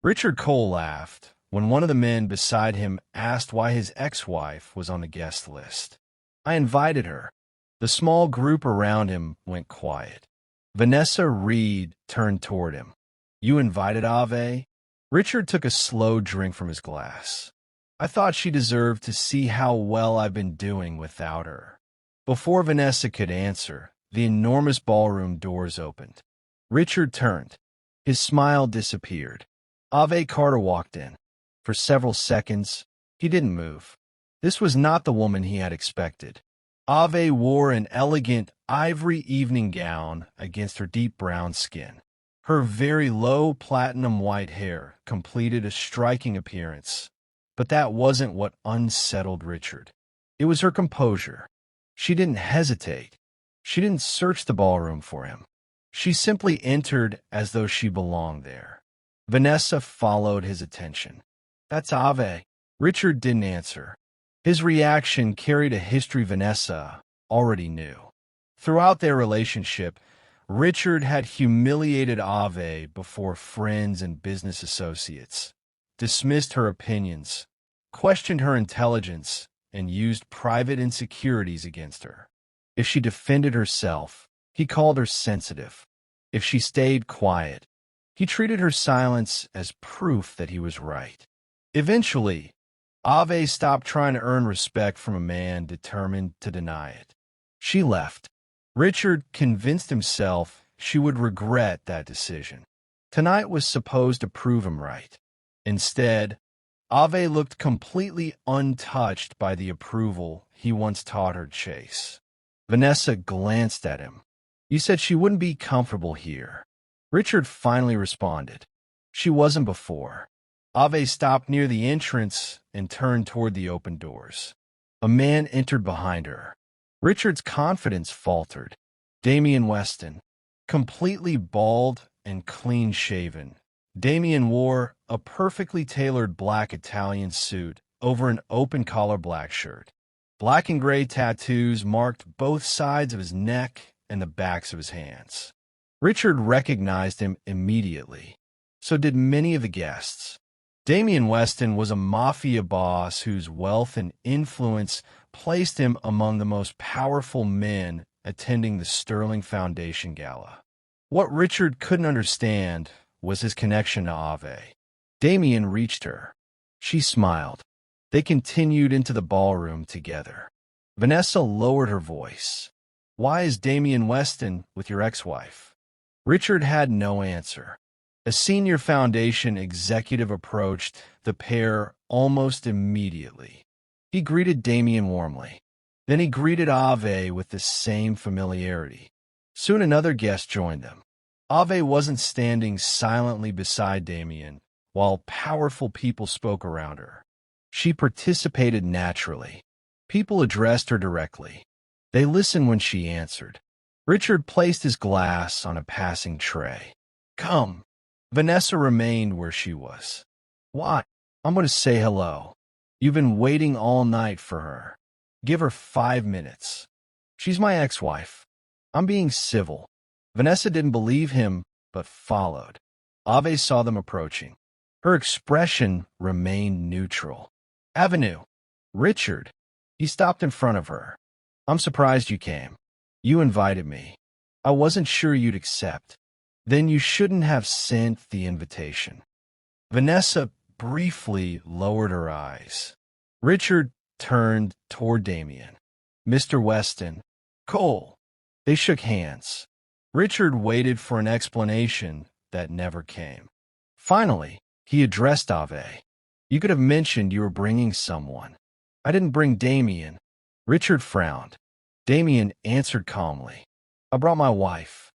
Richard Cole laughed when one of the men beside him asked why his ex-wife was on the guest list. I invited her. The small group around him went quiet. Vanessa Reed turned toward him. You invited Ave? Richard took a slow drink from his glass. I thought she deserved to see how well I've been doing without her. Before Vanessa could answer, the enormous ballroom doors opened. Richard turned. His smile disappeared. Ave Carter walked in. For several seconds, he didn't move. This was not the woman he had expected. Ave wore an elegant ivory evening gown against her deep brown skin. Her very low platinum white hair completed a striking appearance. But that wasn't what unsettled Richard. It was her composure. She didn't hesitate. She didn't search the ballroom for him. She simply entered as though she belonged there. Vanessa followed his attention. That's Ave. Richard didn't answer. His reaction carried a history Vanessa already knew. Throughout their relationship, Richard had humiliated Ave before friends and business associates, dismissed her opinions, questioned her intelligence, and used private insecurities against her. If she defended herself, he called her sensitive. If she stayed quiet, he treated her silence as proof that he was right. Eventually, Ave stopped trying to earn respect from a man determined to deny it. She left. Richard convinced himself she would regret that decision. Tonight was supposed to prove him right. Instead, Ave looked completely untouched by the approval he once taught her to chase. Vanessa glanced at him. You said she wouldn't be comfortable here. Richard finally responded. She wasn't before. Ave stopped near the entrance and turned toward the open doors. A man entered behind her. Richard's confidence faltered. Damian Weston, completely bald and clean-shaven. Damian wore a perfectly tailored black Italian suit over an open-collar black shirt. Black and gray tattoos marked both sides of his neck and the backs of his hands. Richard recognized him immediately. So did many of the guests. Damian Weston was a mafia boss whose wealth and influence placed him among the most powerful men attending the Sterling Foundation Gala. What Richard couldn't understand was his connection to Ave. Damian reached her. She smiled. They continued into the ballroom together. Vanessa lowered her voice. Why is Damian Weston with your ex-wife? Richard had no answer. A senior foundation executive approached the pair almost immediately. He greeted Damian warmly. Then he greeted Ave with the same familiarity. Soon another guest joined them. Ave wasn't standing silently beside Damian while powerful people spoke around her. She participated naturally. People addressed her directly. They listened when she answered. Richard placed his glass on a passing tray. Come. Vanessa remained where she was. Why? I'm going to say hello. You've been waiting all night for her. Give her 5 minutes. She's my ex-wife. I'm being civil. Vanessa didn't believe him, but followed. Ave saw them approaching. Her expression remained neutral. Avenue. Richard. He stopped in front of her. I'm surprised you came. You invited me. I wasn't sure you'd accept. Then you shouldn't have sent the invitation. Vanessa briefly lowered her eyes. Richard turned toward Damian. Mr. Weston. Cole. They shook hands. Richard waited for an explanation that never came. Finally, he addressed Ave. You could have mentioned you were bringing someone. I didn't bring Damian. Richard frowned. Damian answered calmly. I brought my wife.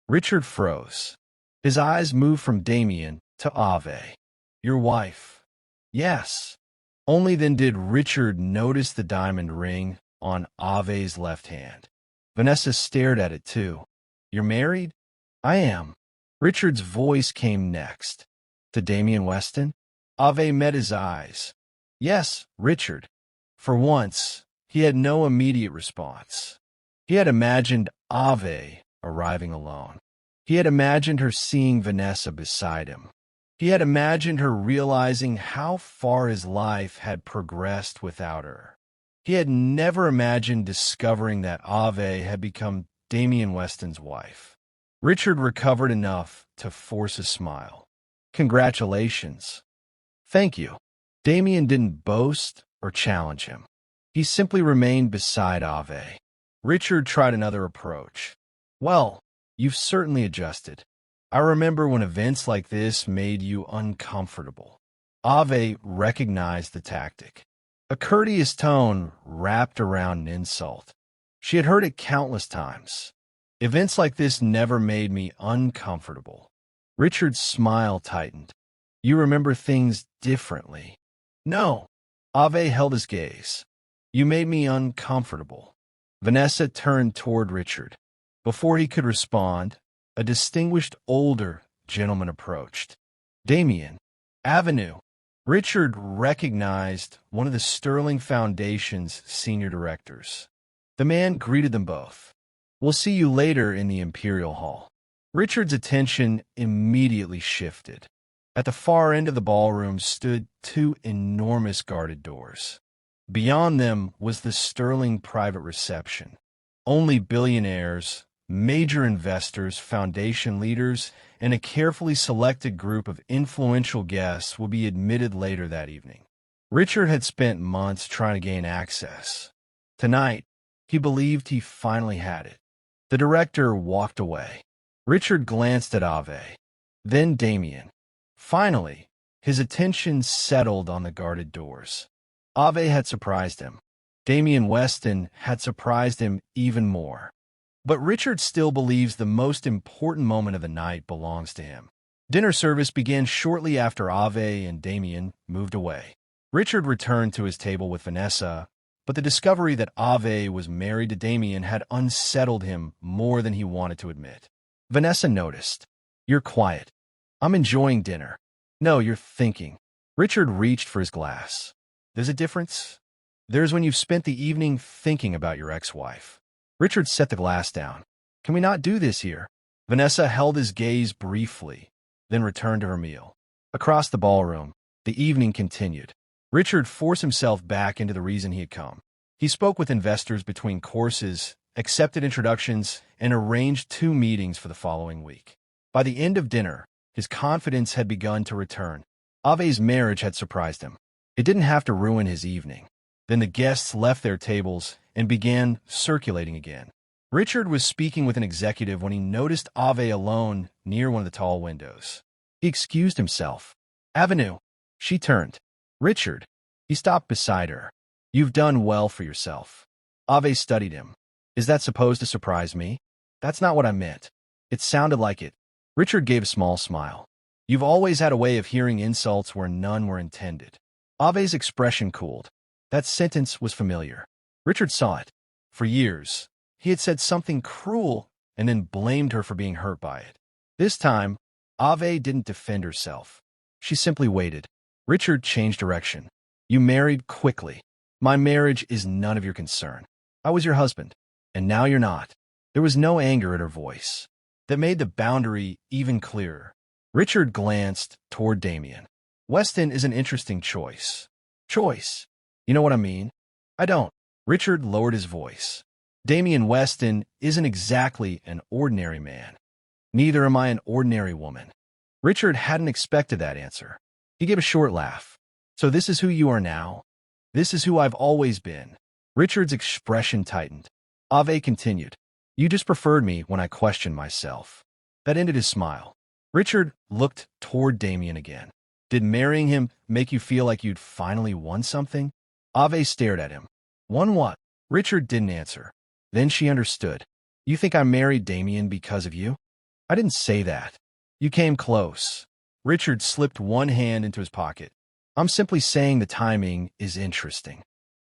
Richard froze. His eyes moved from Damian to Ave. Your wife. Yes. Only then did Richard notice the diamond ring on Ave's left hand. Vanessa stared at it too. You're married? I am. Richard's voice came next. To Damian Weston? Ave met his eyes. Yes, Richard. For once, he had no immediate response. He had imagined Ave arriving alone. He had imagined her seeing Vanessa beside him. He had imagined her realizing how far his life had progressed without her. He had never imagined discovering that Ave had become Damian Weston's wife. Richard recovered enough to force a smile. Congratulations. Thank you. Damian didn't boast or challenge him. He simply remained beside Ave. Richard tried another approach. Well, you've certainly adjusted. I remember when events like this made you uncomfortable. Ave recognized the tactic. A courteous tone wrapped around an insult. She had heard it countless times. Events like this never made me uncomfortable. Richard's smile tightened. You remember things differently. No. Ave held his gaze. You made me uncomfortable. Vanessa turned toward Richard. Before he could respond, a distinguished older gentleman approached. Damian. Avenue. Richard recognized one of the Sterling Foundation's senior directors. The man greeted them both. We'll see you later in the Imperial Hall. Richard's attention immediately shifted. At the far end of the ballroom stood two enormous guarded doors. Beyond them was the Sterling private reception. Only billionaires, major investors, foundation leaders, and a carefully selected group of influential guests will be admitted later that evening. Richard had spent months trying to gain access. Tonight, he believed he finally had it. The director walked away. Richard glanced at Ave, then Damian. Finally, his attention settled on the guarded doors. Ave had surprised him. Damian Weston had surprised him even more. But Richard still believes the most important moment of the night belongs to him. Dinner service began shortly after Ave and Damian moved away. Richard returned to his table with Vanessa, but the discovery that Ave was married to Damian had unsettled him more than he wanted to admit. Vanessa noticed. You're quiet. I'm enjoying dinner. No, you're thinking. Richard reached for his glass. There's a difference. There's when you've spent the evening thinking about your ex-wife. Richard set the glass down. Can we not do this here? Vanessa held his gaze briefly, then returned to her meal. Across the ballroom, the evening continued. Richard forced himself back into the reason he had come. He spoke with investors between courses, accepted introductions, and arranged 2 meetings for the following week. By the end of dinner, his confidence had begun to return. Ave's marriage had surprised him. It didn't have to ruin his evening. Then the guests left their tables and began circulating again. Richard was speaking with an executive when he noticed Ave alone near one of the tall windows. He excused himself. Avenue. She turned. Richard. He stopped beside her. You've done well for yourself. Ave studied him. Is that supposed to surprise me? That's not what I meant. It sounded like it. Richard gave a small smile. You've always had a way of hearing insults where none were intended. Ave's expression cooled. That sentence was familiar. Richard saw it. For years, he had said something cruel and then blamed her for being hurt by it. This time, Ave didn't defend herself. She simply waited. Richard changed direction. You married quickly. My marriage is none of your concern. I was your husband, and now you're not. There was no anger in her voice. That made the boundary even clearer. Richard glanced toward Damian. Weston is an interesting choice. Choice? You know what I mean? I don't. Richard lowered his voice. Damian Weston isn't exactly an ordinary man. Neither am I an ordinary woman. Richard hadn't expected that answer. He gave a short laugh. So this is who you are now? This is who I've always been. Richard's expression tightened. Ave continued. You just preferred me when I questioned myself. That ended his smile. Richard looked toward Damian again. Did marrying him make you feel like you'd finally won something? Ave stared at him. Won what? Richard didn't answer. Then she understood. You think I married Damian because of you? I didn't say that. You came close. Richard slipped one hand into his pocket. I'm simply saying the timing is interesting.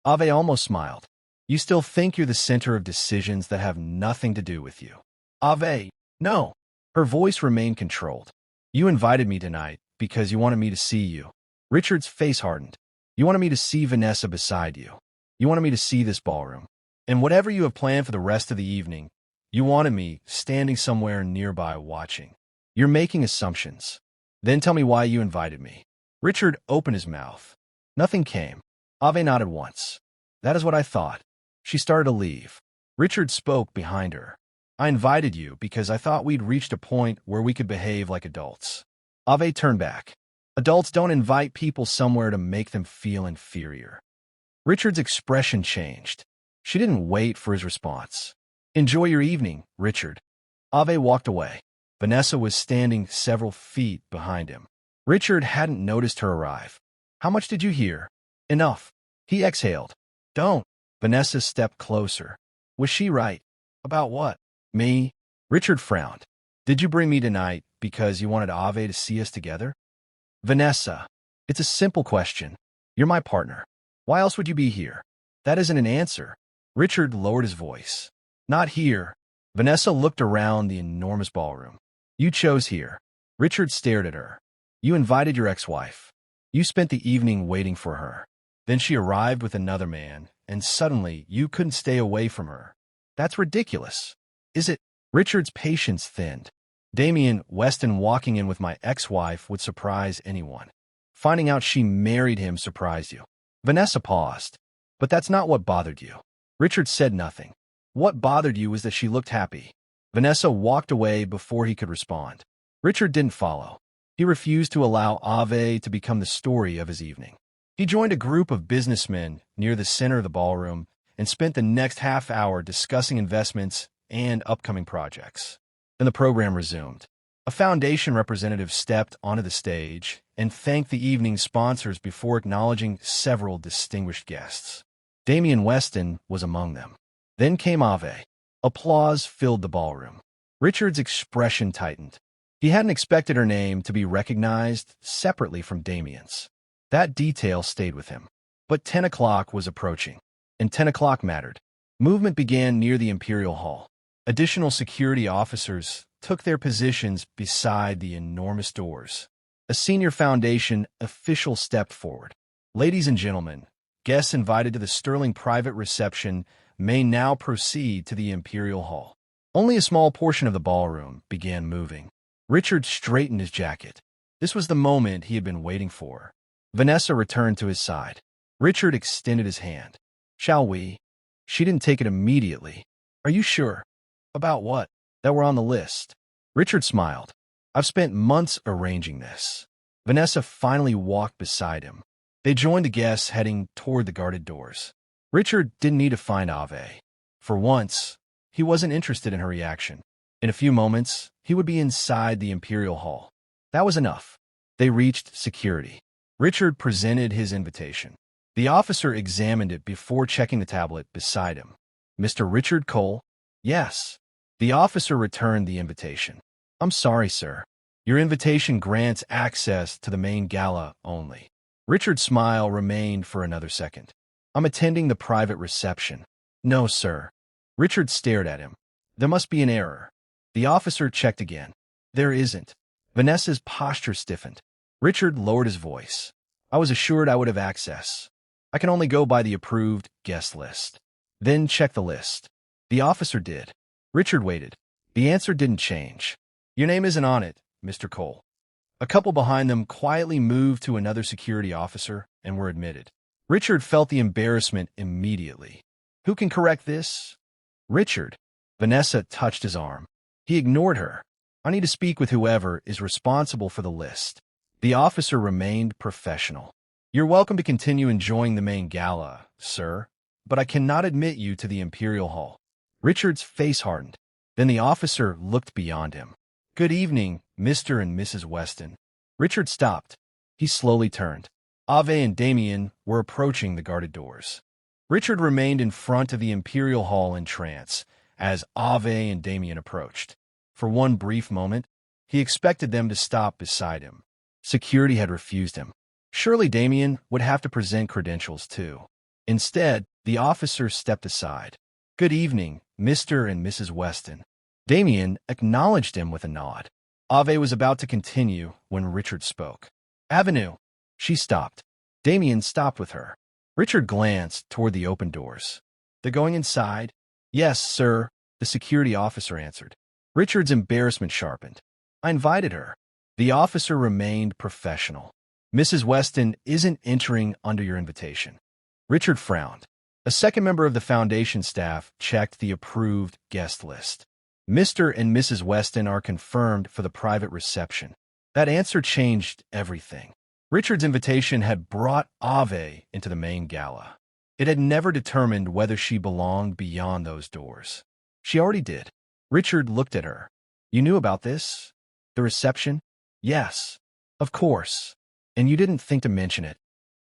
Ave almost smiled. You still think you're the center of decisions that have nothing to do with you. Ave, no. Her voice remained controlled. You invited me tonight because you wanted me to see you. Richard's face hardened. You wanted me to see Vanessa beside you. You wanted me to see this ballroom. And whatever you have planned for the rest of the evening, you wanted me standing somewhere nearby watching. You're making assumptions. Then tell me why you invited me. Richard opened his mouth. Nothing came. Ave nodded once. That is what I thought. She started to leave. Richard spoke behind her. I invited you because I thought we'd reached a point where we could behave like adults. Ave turned back. Adults don't invite people somewhere to make them feel inferior. Richard's expression changed. She didn't wait for his response. Enjoy your evening, Richard. Ave walked away. Vanessa was standing several feet behind him. Richard hadn't noticed her arrive. How much did you hear? Enough. He exhaled. Don't. Vanessa stepped closer. Was she right? About what? Me? Richard frowned. Did you bring me tonight because you wanted Ave to see us together? Vanessa. It's a simple question. You're my partner. Why else would you be here? That isn't an answer. Richard lowered his voice. Not here. Vanessa looked around the enormous ballroom. You chose here. Richard stared at her. You invited your ex-wife. You spent the evening waiting for her. Then she arrived with another man, and suddenly you couldn't stay away from her. That's ridiculous. Is it? Richard's patience thinned. Damian Weston walking in with my ex-wife would surprise anyone. Finding out she married him surprised you. Vanessa paused. But that's not what bothered you. Richard said nothing. What bothered you was that she looked happy. Vanessa walked away before he could respond. Richard didn't follow. He refused to allow Ave to become the story of his evening. He joined a group of businessmen near the center of the ballroom and spent the next half hour discussing investments and upcoming projects. Then the program resumed. A foundation representative stepped onto the stage and thanked the evening's sponsors before acknowledging several distinguished guests. Damian Weston was among them. Then came Ave. Applause filled the ballroom. Richard's expression tightened. He hadn't expected her name to be recognized separately from Damian's. That detail stayed with him. But 10 o'clock was approaching, and 10 o'clock mattered. Movement began near the Imperial Hall. Additional security officers took their positions beside the enormous doors. A senior foundation official stepped forward. Ladies and gentlemen, guests invited to the Sterling private reception may now proceed to the Imperial Hall. Only a small portion of the ballroom began moving. Richard straightened his jacket. This was the moment he had been waiting for. Vanessa returned to his side. Richard extended his hand. Shall we? She didn't take it immediately. Are you sure? About what? That we're on the list. Richard smiled. I've spent months arranging this. Vanessa finally walked beside him. They joined the guests heading toward the guarded doors. Richard didn't need to find Ave. For once, he wasn't interested in her reaction. In a few moments, he would be inside the Imperial Hall. That was enough. They reached security. Richard presented his invitation. The officer examined it before checking the tablet beside him. Mr. Richard Cole? Yes. The officer returned the invitation. I'm sorry, sir. Your invitation grants access to the main gala only. Richard's smile remained for another second. I'm attending the private reception. No, sir. Richard stared at him. There must be an error. The officer checked again. There isn't. Vanessa's posture stiffened. Richard lowered his voice. I was assured I would have access. I can only go by the approved guest list. Then check the list. The officer did. Richard waited. The answer didn't change. Your name isn't on it, Mr. Cole. A couple behind them quietly moved to another security officer and were admitted. Richard felt the embarrassment immediately. Who can correct this? Richard. Vanessa touched his arm. He ignored her. I need to speak with whoever is responsible for the list. The officer remained professional. You're welcome to continue enjoying the main gala, sir, but I cannot admit you to the Imperial Hall. Richard's face hardened. Then the officer looked beyond him. Good evening, Mr. and Mrs. Weston. Richard stopped. He slowly turned. Ave and Damian were approaching the guarded doors. Richard remained in front of the Imperial Hall in trance as Ave and Damian approached. For one brief moment, he expected them to stop beside him. Security had refused him. Surely Damian would have to present credentials too. Instead, the officer stepped aside. Good evening, Mr. and Mrs. Weston. Damian acknowledged him with a nod. Ave was about to continue when Richard spoke. Avenue. She stopped. Damian stopped with her. Richard glanced toward the open doors. They're going inside? Yes, sir, the security officer answered. Richard's embarrassment sharpened. I invited her. The officer remained professional. Mrs. Weston isn't entering under your invitation. Richard frowned. A second member of the foundation staff checked the approved guest list. Mr. and Mrs. Weston are confirmed for the private reception. That answer changed everything. Richard's invitation had brought Ave into the main gala. It had never determined whether she belonged beyond those doors. She already did. Richard looked at her. You knew about this? The reception? Yes, of course. And you didn't think to mention it.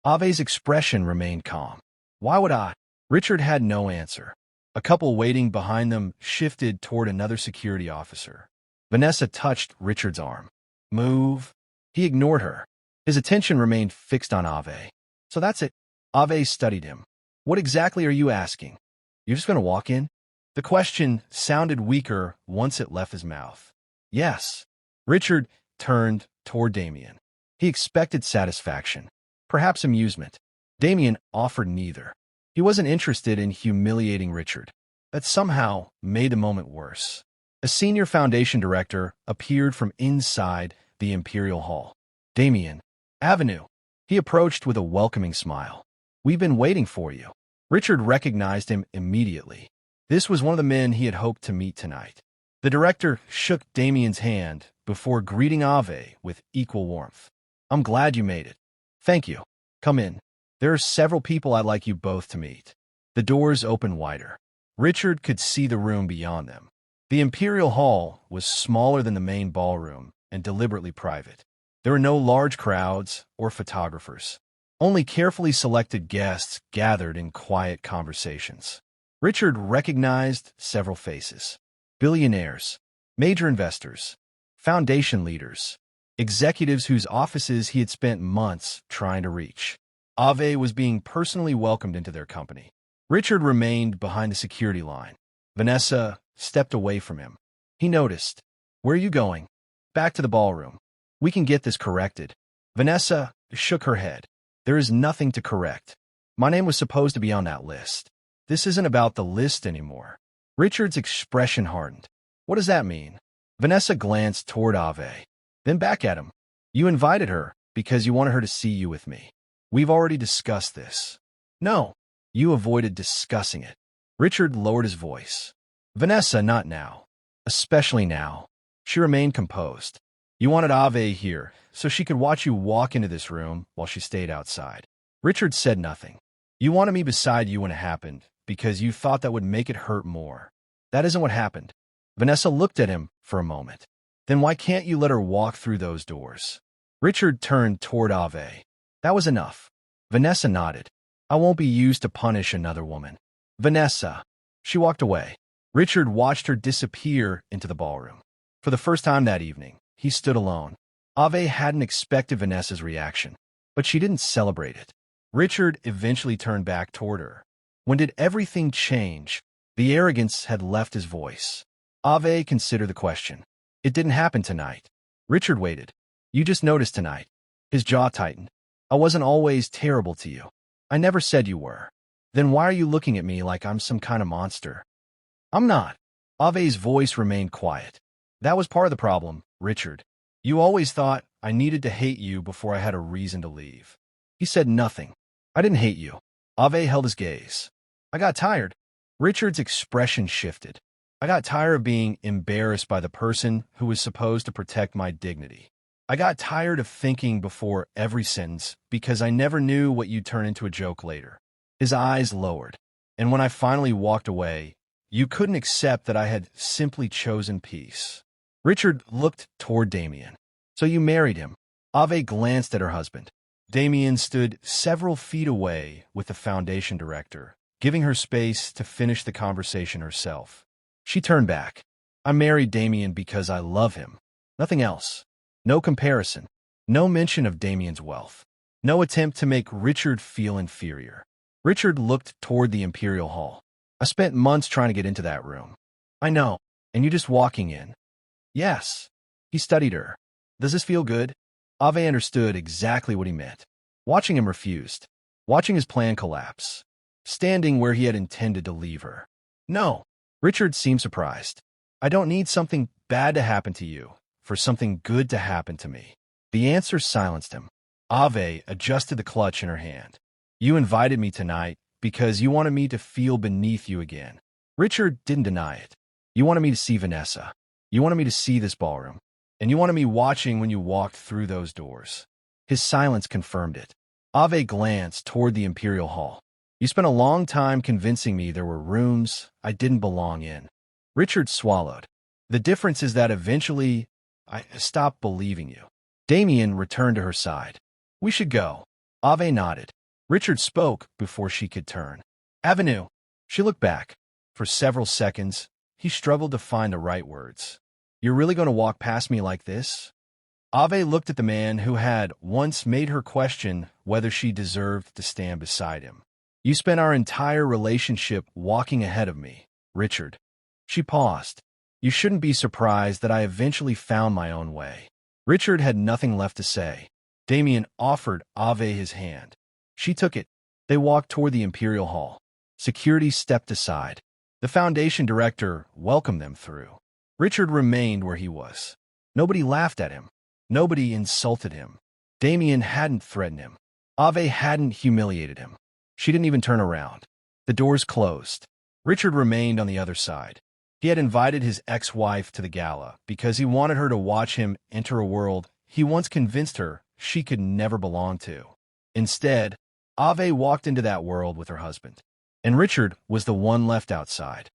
Ave's expression remained calm. Why would I? Richard had no answer. A couple waiting behind them shifted toward another security officer. Vanessa touched Richard's arm. Move. He ignored her. His attention remained fixed on Ave. So that's it. Ave studied him. What exactly are you asking? You're just going to walk in? The question sounded weaker once it left his mouth. Yes. Richard turned toward Damian. He expected satisfaction, perhaps amusement. Damian offered neither. He wasn't interested in humiliating Richard. That somehow made the moment worse. A senior foundation director appeared from inside the Imperial Hall. Damian, Avenue. He approached with a welcoming smile. We've been waiting for you. Richard recognized him immediately. This was one of the men he had hoped to meet tonight. The director shook Damian's hand before greeting Ave with equal warmth. I'm glad you made it. Thank you. Come in. There are several people I'd like you both to meet. The doors opened wider. Richard could see the room beyond them. The Imperial Hall was smaller than the main ballroom and deliberately private. There were no large crowds or photographers. Only carefully selected guests gathered in quiet conversations. Richard recognized several faces. Billionaires, major investors, foundation leaders, executives whose offices he had spent months trying to reach. Ave was being personally welcomed into their company. Richard remained behind the security line. Vanessa stepped away from him. He noticed. Where are you going? Back to the ballroom. We can get this corrected. Vanessa shook her head. There is nothing to correct. My name was supposed to be on that list. This isn't about the list anymore. Richard's expression hardened. What does that mean? Vanessa glanced toward Ave, then back at him. You invited her because you wanted her to see you with me. We've already discussed this. No, you avoided discussing it. Richard lowered his voice. Vanessa, not now. Especially now. She remained composed. You wanted Ave here so she could watch you walk into this room while she stayed outside. Richard said nothing. You wanted me beside you when it happened because you thought that would make it hurt more. That isn't what happened. Vanessa looked at him for a moment. Then why can't you let her walk through those doors? Richard turned toward Ave. That was enough. Vanessa nodded. I won't be used to punish another woman. Vanessa. She walked away. Richard watched her disappear into the ballroom. For the first time that evening, he stood alone. Ave hadn't expected Vanessa's reaction, but she didn't celebrate it. Richard eventually turned back toward her. When did everything change? The arrogance had left his voice. Ave considered the question. It didn't happen tonight. Richard waited. You just noticed tonight. His jaw tightened. I wasn't always terrible to you. I never said you were. Then why are you looking at me like I'm some kind of monster? I'm not. Ave's voice remained quiet. That was part of the problem, Richard. You always thought I needed to hate you before I had a reason to leave. He said nothing. I didn't hate you. Ave held his gaze. I got tired. Richard's expression shifted. I got tired of being embarrassed by the person who was supposed to protect my dignity. I got tired of thinking before every sentence because I never knew what you'd turn into a joke later. His eyes lowered. And when I finally walked away, you couldn't accept that I had simply chosen peace. Richard looked toward Damian. So you married him. Ave glanced at her husband. Damian stood several feet away with the foundation director, giving her space to finish the conversation herself. She turned back. I married Damian because I love him. Nothing else. No comparison. No mention of Damian's wealth. No attempt to make Richard feel inferior. Richard looked toward the Imperial Hall. I spent months trying to get into that room. I know. And you just walking in. Yes. He studied her. Does this feel good? Ave understood exactly what he meant. Watching him refused. Watching his plan collapse. Standing where he had intended to leave her. No. Richard seemed surprised. I don't need something bad to happen to you for something good to happen to me. The answer silenced him. Ave adjusted the clutch in her hand. You invited me tonight because you wanted me to feel beneath you again. Richard didn't deny it. You wanted me to see Vanessa. You wanted me to see this ballroom. And you wanted me watching when you walked through those doors. His silence confirmed it. Ave glanced toward the Imperial Hall. You spent a long time convincing me there were rooms I didn't belong in. Richard swallowed. The difference is that eventually I stopped believing you. Damian returned to her side. We should go. Ave nodded. Richard spoke before she could turn. Avenue. She looked back. For several seconds, he struggled to find the right words. You're really going to walk past me like this? Ave looked at the man who had once made her question whether she deserved to stand beside him. You spent our entire relationship walking ahead of me, Richard. She paused. You shouldn't be surprised that I eventually found my own way. Richard had nothing left to say. Damian offered Ave his hand. She took it. They walked toward the Imperial Hall. Security stepped aside. The Foundation director welcomed them through. Richard remained where he was. Nobody laughed at him. Nobody insulted him. Damian hadn't threatened him. Ave hadn't humiliated him. She didn't even turn around. The doors closed. Richard remained on the other side. He had invited his ex-wife to the gala because he wanted her to watch him enter a world he once convinced her she could never belong to. Instead, Ave walked into that world with her husband. And Richard was the one left outside.